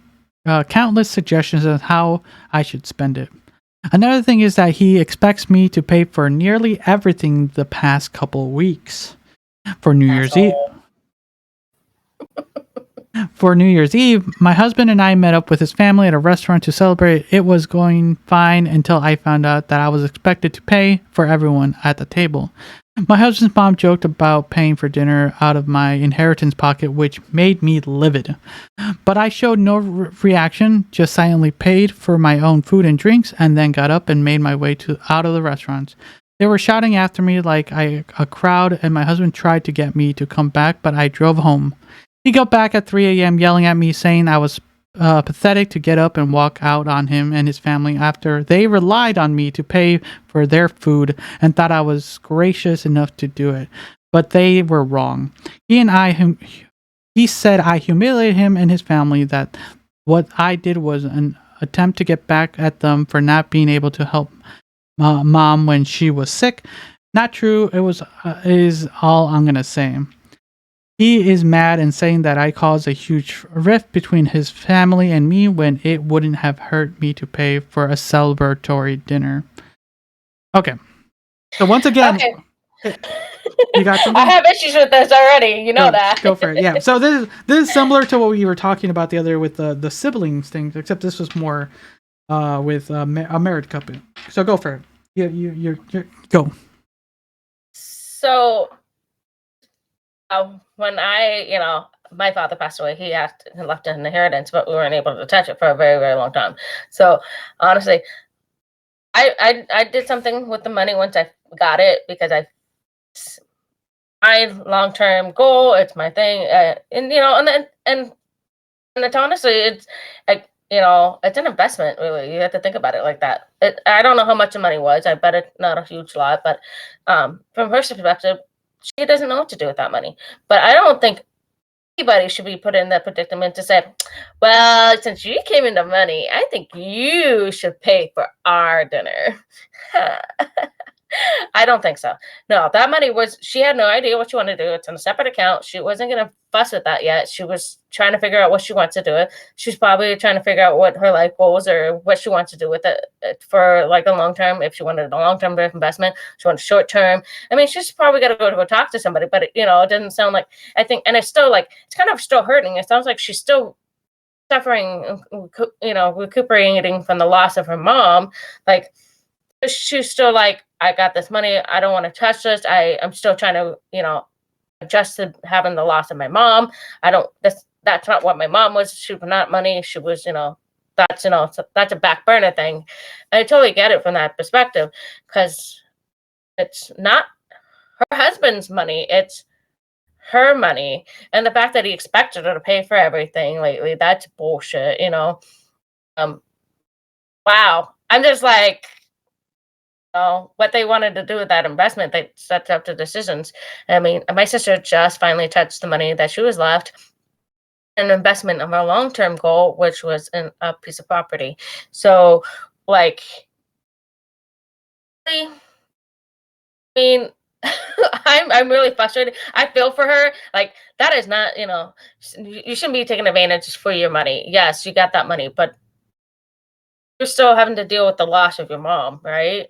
countless suggestions on how I should spend it. Another thing is that he expects me to pay for nearly everything the past couple of weeks. For New Year's Eve. For New Year's Eve, my husband and I met up with his family at a restaurant to celebrate. It was going fine until I found out that I was expected to pay for everyone at the table. My husband's mom joked about paying for dinner out of my inheritance pocket, which made me livid. But I showed no reaction, just silently paid for my own food and drinks, and then got up and made my way out of the restaurant. They were shouting after me like a crowd, and my husband tried to get me to come back, but I drove home. He got back at 3 a.m. yelling at me, saying I was pathetic to get up and walk out on him and his family after they relied on me to pay for their food and thought I was gracious enough to do it. But they were wrong. He said I humiliated him and his family, that what I did was an attempt to get back at them for not being able to help mom when she was sick. Not true. Is all I'm going to say. He is mad and saying that I caused a huge rift between his family and me when it wouldn't have hurt me to pay for a celebratory dinner. Okay. So once again, you got something? I have issues with this already. You know that. Go for it. Yeah. So this is similar to what we were talking about the other with the siblings thing, except this was more with a married couple. So go for it. You go. So. When my father passed away, he left an inheritance, but we weren't able to touch it for a very, very long time. So honestly, I did something with the money once I got it because my long-term goal. It's my thing, and honestly, it's like it's an investment. Really, you have to think about it like that. I don't know how much the money was. I bet it's not a huge lot, but from her perspective, she doesn't know what to do with that money. But I don't think anybody should be put in that predicament to say, well, since you came into money, I think you should pay for our dinner. I don't think so. No, that money she had no idea what she wanted to do. It's in a separate account. She wasn't going to fuss with that yet. She was trying to figure out what she wants to do with. She's probably trying to figure out what her life goals or what she wants to do with it for like the long term. If she wanted a long-term investment, she wanted short term. I mean, she's probably got to go talk to somebody, but it doesn't sound like, I think, and it's still like, it's kind of still hurting. It sounds like she's still suffering, recuperating from the loss of her mom. Like, she's still like, I got this money. I don't want to touch this. I'm still trying to, adjust to having the loss of my mom. That's not what my mom was. She was not money. She was, that's a back burner thing. I totally get it from that perspective because it's not her husband's money. It's her money. And the fact that he expected her to pay for everything lately, that's bullshit, wow. I'm just like, what they wanted to do with that investment, they set up to decisions. I mean, my sister just finally touched the money that she was left, an investment of our long-term goal, which was in a piece of property. So, like, I mean, I'm really frustrated. I feel for her. Like, that is not, you shouldn't be taking advantage for your money. Yes, you got that money, but you're still having to deal with the loss of your mom, right?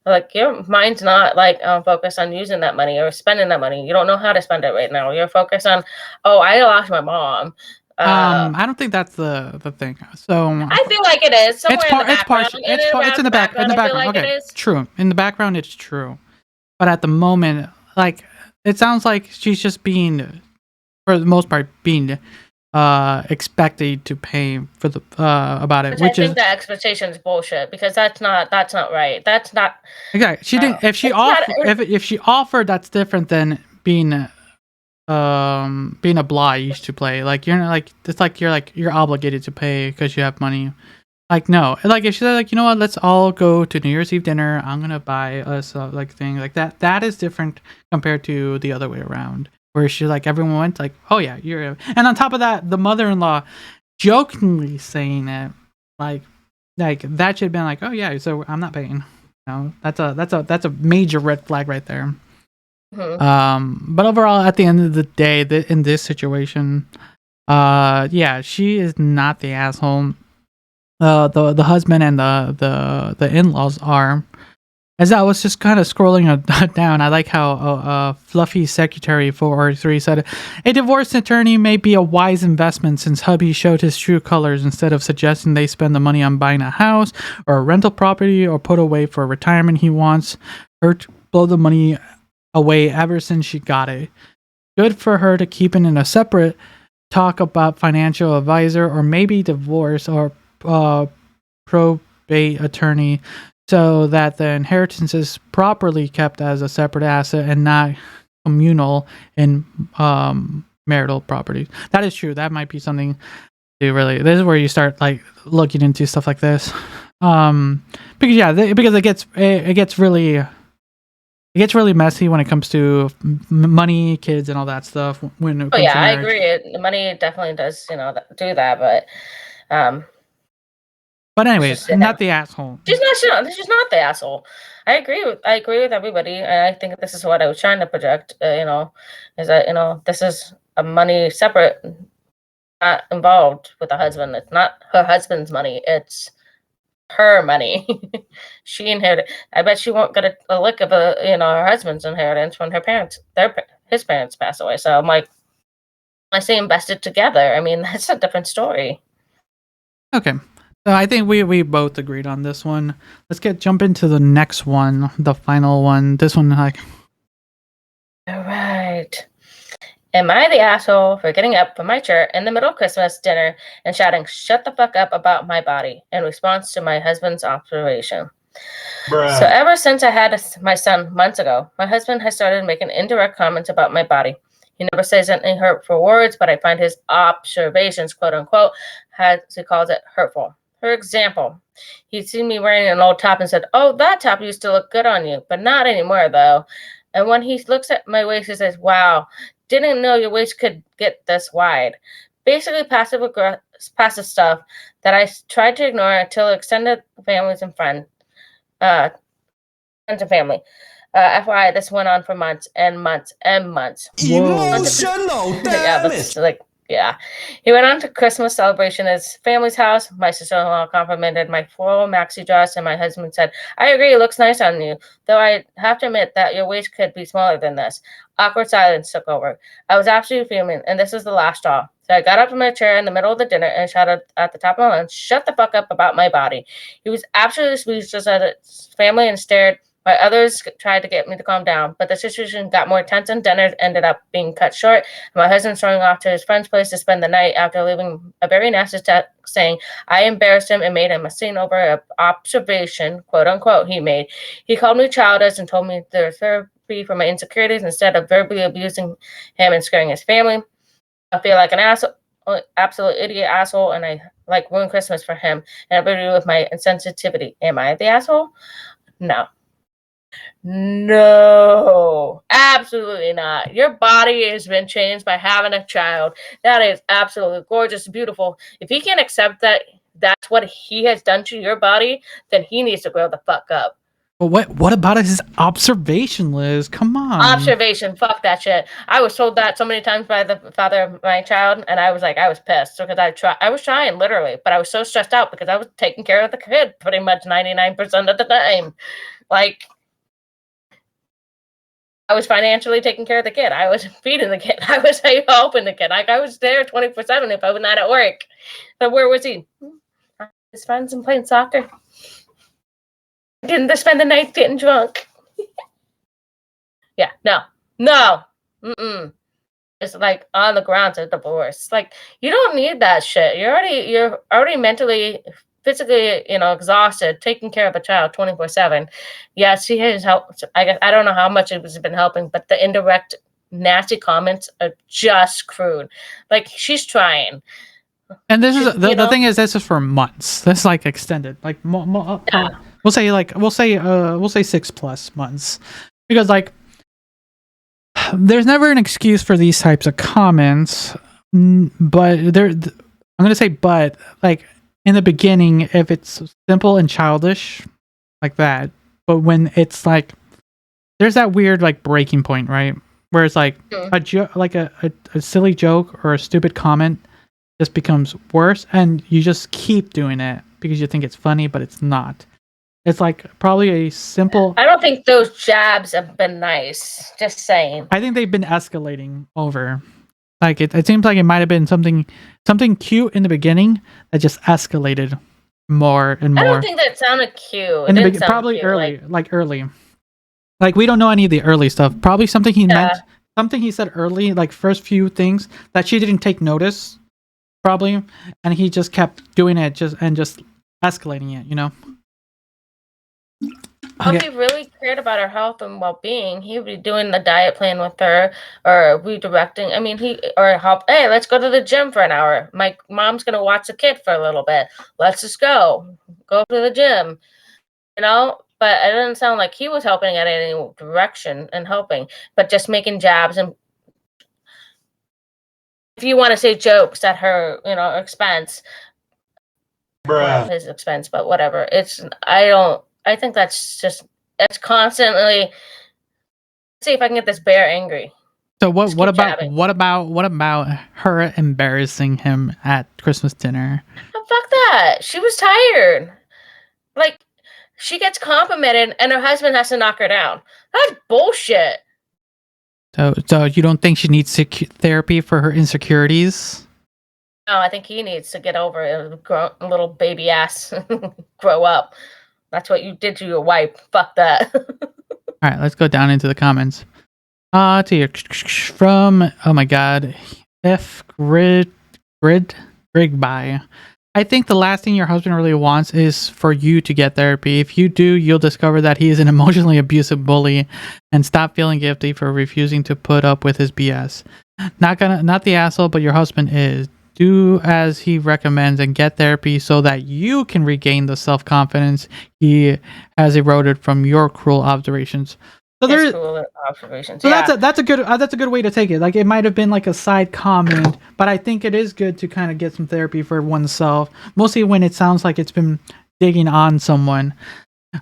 Like, your mind's not like focused on using that money or spending that money. You don't know how to spend it right now. You're focused on, oh, I lost my mom. I don't think that's the thing. So I feel like it is somewhere in the it's background. partial. It's in the background. I feel background. like it Okay, is. true. In the background, it's true. But at the moment, like, it sounds like she's just being, for the most part, being expected to pay for the about it, Which I think that expectation is bullshit, because that's not right. That's not exactly. She didn't. If she it's not- offered, if she offered, that's different than being obliged to play. Like, you're not, like, it's like you're obligated to pay because you have money. Like, no, like, if she said, like, you know what, let's all go to New Year's Eve dinner, I'm gonna buy us like thing like that. That is different compared to the other way around, where she, like, everyone went like, oh yeah, you're, and on top of that, the mother-in-law jokingly saying it, like that should have been like, oh yeah, so I'm not paying. No, that's a major red flag right there. But overall, at the end of the day, in this situation, yeah, she is not the asshole. The husband and the in-laws are. As I was just kind of scrolling down, I like how Fluffy Secretary 403 said, a divorce attorney may be a wise investment since hubby showed his true colors instead of suggesting they spend the money on buying a house or a rental property or put away for retirement. He wants her to blow the money away ever since she got it. Good for her to keep it in a separate talk about financial advisor or maybe divorce or probate attorney, so that the inheritance is properly kept as a separate asset and not communal in marital property. That is true. That might be something to really. This is where you start, like, looking into stuff like this, because it gets really messy when it comes to money, kids, and all that stuff. When it comes to I marriage. agree. The money definitely does, do that, but But anyways, just, not the asshole. she's not the asshole. I agree with everybody, and I think this is what I was trying to project. Is that this is a money separate, not involved with the husband. It's not her husband's money. It's her money. She inherited. I bet she won't get a lick of her husband's inheritance when his parents pass away. So I'm like, I say invested together. I mean, that's a different story. Okay. So I think we both agreed on this one. Let's jump into the next one, the final one. This one, like, All right. Am I the asshole for getting up from my chair in the middle of Christmas dinner and shouting, "Shut the fuck up" about my body in response to my husband's observation? Bruh. So ever since I had my son months ago, my husband has started making indirect comments about my body. He never says any hurtful words, but I find his observations, quote unquote, as he calls it, hurtful. For example, he'd seen me wearing an old top and said, "Oh, that top used to look good on you, but not anymore though." And when he looks at my waist, he says, "Wow, didn't know your waist could get this wide." Basically passive stuff that I tried to ignore until extended families and friends and family. FYI, this went on for months and months and months. Emotional damage. Yeah. He went on to Christmas celebration at his family's house. My sister-in-law complimented my full maxi dress, and my husband said, "I agree, it looks nice on you, though I have to admit that your waist could be smaller than this." Awkward silence took over. I was absolutely fuming, and this is the last straw. So I got up from my chair in the middle of the dinner and shouted at the top of my lungs, "Shut the fuck up about my body." He was absolutely speechless at his family and stared. My others tried to get me to calm down, but the situation got more tense and dinner ended up being cut short. My husband showing off to his friend's place to spend the night after leaving a very nasty text saying I embarrassed him and made him a scene over an observation, quote unquote, he made. He called me childish and told me there's therapy for my insecurities instead of verbally abusing him and scaring his family. I feel like an asshole, absolute idiot asshole, and I like ruined Christmas for him and everybody with my insensitivity. Am I the asshole? No, absolutely not. Your body has been changed by having a child. That is absolutely gorgeous, beautiful. If he can't accept that that's what he has done to your body, then he needs to grow the fuck up. But what about his observation, Liz? Come on. Observation, fuck that shit. I was told that so many times by the father of my child, and I was pissed because I was trying literally, but I was so stressed out because I was taking care of the kid pretty much 99% of the time. Like, I was financially taking care of the kid. I was feeding the kid. I was helping the kid. Like, I was there 24/7 if I was not at work. But where was he? His friends and playing soccer. Didn't they spend the night getting drunk? Yeah, no. It's like on the grounds of divorce. Like, you don't need that shit. You're already mentally, physically, exhausted, taking care of a child 24/7. Yes, he has helped. I guess I don't know how much it has been helping, but the indirect nasty comments are just crude. Like, she's trying. And this is the thing is, this is for months. This is like extended, like we'll say 6+ months, because like there's never an excuse for these types of comments. But I'm gonna say, but like in the beginning, if it's simple and childish like that, but when it's like there's that weird like breaking point, right? Where it's like a silly joke or a stupid comment just becomes worse, and you just keep doing it because you think it's funny, but it's not. It's like probably a simple. I don't think those jabs have been nice. Just saying. I think they've been escalating over. Like it seems like it might have been something cute in the beginning that just escalated more and more. I don't think that sounded cute. Probably cute, early. Like we don't know any of the early stuff. Probably something he meant, something he said early, like first few things that she didn't take notice. Probably, and he just kept doing it, just escalating it. If he really cared about her health and well-being, he would be doing the diet plan with her or redirecting. I mean, hey, let's go to the gym for an hour. My mom's gonna watch the kid for a little bit. Let's just go to the gym. But it doesn't sound like he was helping at any direction and helping, but just making jabs. And if you want to say jokes at her, expense, his expense, but whatever. I think that's constantly. See if I can get this bear angry. So what about her embarrassing him at Christmas dinner? Oh, fuck that. She was tired. Like, she gets complimented and her husband has to knock her down. That's bullshit. So you don't think she needs therapy for her insecurities? No, I think he needs to get over it. A little baby ass. Grow up. That's what you did to your wife. Fuck that. All right, let's go down into the comments. From oh my god, F grid by. I think the last thing your husband really wants is for you to get therapy. If you do, you'll discover that he is an emotionally abusive bully, and stop feeling guilty for refusing to put up with his BS. Not the asshole, but your husband is. Do as he recommends and get therapy so that you can regain the self-confidence he has eroded from your cruel observations. So there's cruel observations. So yeah. that's a good way to take it. Like, it might have been like a side comment, but I think it is good to kind of get some therapy for oneself, mostly when it sounds like it's been digging on someone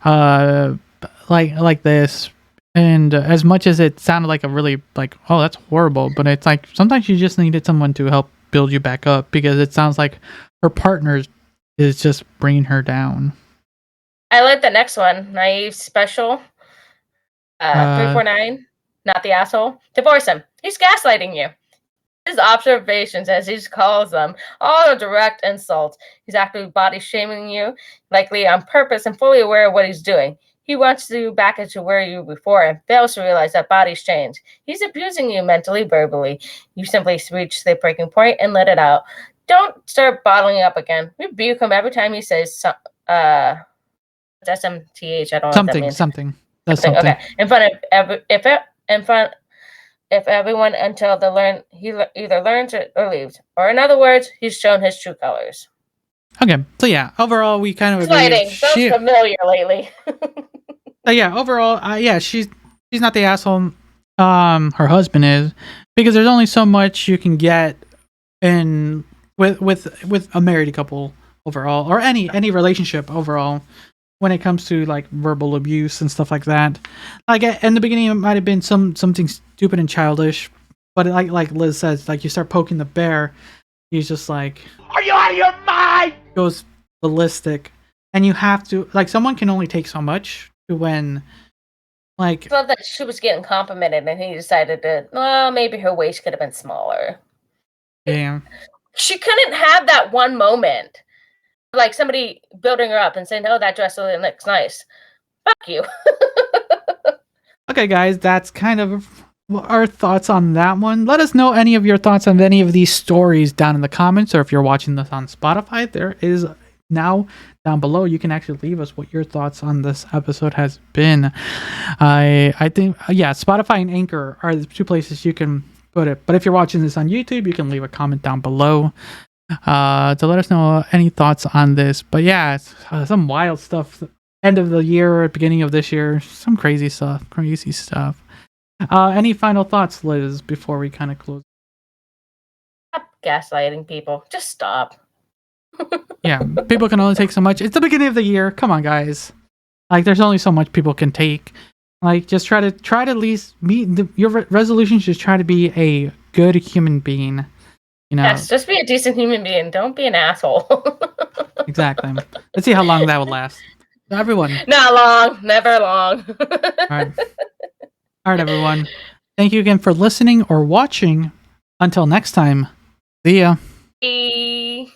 like this. And as much as it sounded like a really like, oh, that's horrible, but it's like sometimes you just needed someone to help build you back up, because it sounds like her partner is just bringing her down. I like the next one. Naive special. 349. Not the asshole. Divorce him. He's gaslighting you. His observations, as he calls them, all are direct insults. He's actively body shaming you, likely on purpose and fully aware of what he's doing. He wants you back into where you were before and fails to realize that bodies change. He's abusing you mentally, verbally. You simply reach the breaking point and let it out. Don't start bottling up again. Rebuke him every time he says SMTH. I don't know what that means. Something. That's something. Okay. In front of everyone until he either learns or leaves. Or in other words, he's shown his true colors. Okay, so yeah, overall we kind of agree. Sounds familiar lately. Overall, she's not the asshole. Her husband is, because there's only so much you can get in with a married couple overall, or any relationship overall. when it comes to like verbal abuse and stuff like that. Like in the beginning, it might have been something stupid and childish, but like Liz says, like you start poking the bear, he's just like, "Are you out of your mind?" Goes ballistic, and you have to like someone can only take so much to when. Like, I love that she was getting complimented, and he decided that, well, maybe her waist could have been smaller. Yeah. She couldn't have that one moment, like somebody building her up and saying, "Oh, that dress really looks nice." Fuck you. Okay, guys, that's kind of our thoughts on that one. Let us know any of your thoughts on any of these stories down in the comments, or if you're watching this on Spotify, there is now down below you can actually leave us what your thoughts on this episode has been. I think Spotify and Anchor are the two places you can put it, but if you're watching this on YouTube, you can leave a comment down below to let us know any thoughts on this. But yeah, it's, some wild stuff, end of the year, beginning of this year, some crazy stuff. Any final thoughts, Liz, before we kind of close? Stop gaslighting people. Just stop. Yeah, people can only take so much. It's the beginning of the year. Come on, guys. Like, there's only so much people can take. Like, just try to at least meet your resolutions. Just try to be a good human being. You know. Yes, just be a decent human being. Don't be an asshole. Exactly. Let's see how long that will last. Everyone. Not long. Never long. All right, everyone. Thank you again for listening or watching. Until next time. See ya. Bye.